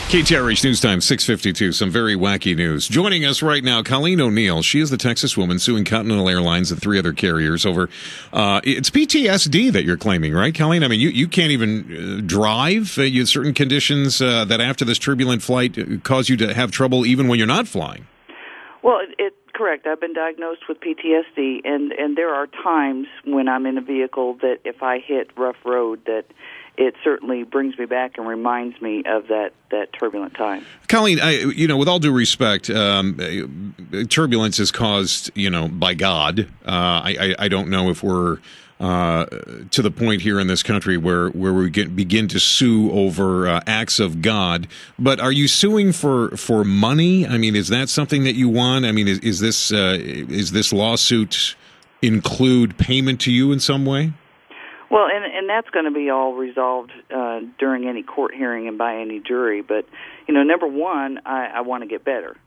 KTRH News Time, 6:52. Some very wacky news. Joining us right now, Colleen O'Neal. She is the Texas woman suing Continental Airlines and 3 other carriers over, it's PTSD that you're claiming, right, Colleen? I mean, you can't even drive. You have certain conditions that after this turbulent flight cause you to have trouble even when you're not flying. Well, correct. I've been diagnosed with PTSD, and there are times when I'm in a vehicle that if I hit rough road that it certainly brings me back and reminds me of that turbulent time. Colleen, with all due respect, turbulence is caused, by God. I don't know if we're to the point here in this country where we begin to sue over acts of God. But are you suing for money? I mean, is that something that you want? I mean, is this lawsuit include payment to you in some way? Well, and that's going to be all resolved during any court hearing and by any jury. But, number one, I want to get better.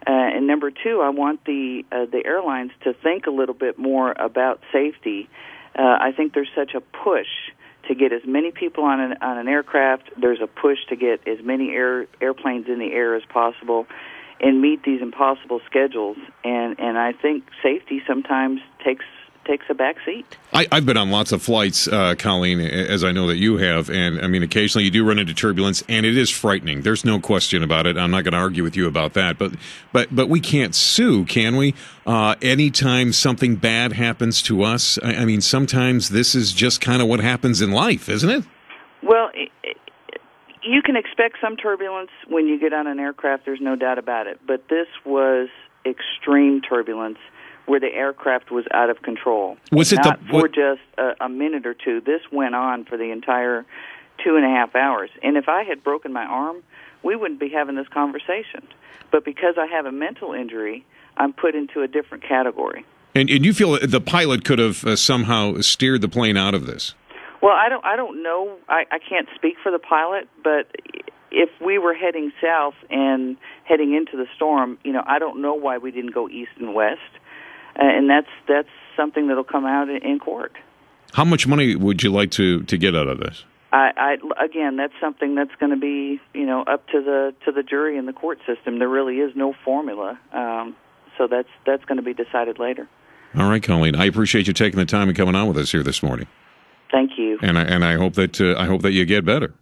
And number two, I want the airlines to think a little bit more about safety. I think there's such a push to get as many people on an aircraft. There's a push to get as many airplanes in the air as possible and meet these impossible schedules. And I think safety sometimes takes a back seat. I've been on lots of flights, Colleen, as I know that you have, and I mean, occasionally you do run into turbulence, and it is frightening. There's no question about it. I'm not going to argue with you about that, but we can't sue, can we? Anytime something bad happens to us, I mean, sometimes this is just kind of what happens in life, isn't it? Well, you can expect some turbulence when you get on an aircraft. There's no doubt about it, but this was extreme turbulence, where the aircraft was out of control. Was it not for just a minute or two? This went on for the entire 2.5 hours. And if I had broken my arm, we wouldn't be having this conversation. But because I have a mental injury, I'm put into a different category. And you feel the pilot could have somehow steered the plane out of this? Well, I don't know. I can't speak for the pilot, but if we were heading south and heading into the storm, I don't know why we didn't go east and west. And that's something that'll come out in court. How much money would you like to get out of this? Again, that's something that's going to be up to the jury and the court system. There really is no formula, so that's going to be decided later. All right, Colleen. I appreciate you taking the time and coming on with us here this morning. Thank you. And I hope that you get better.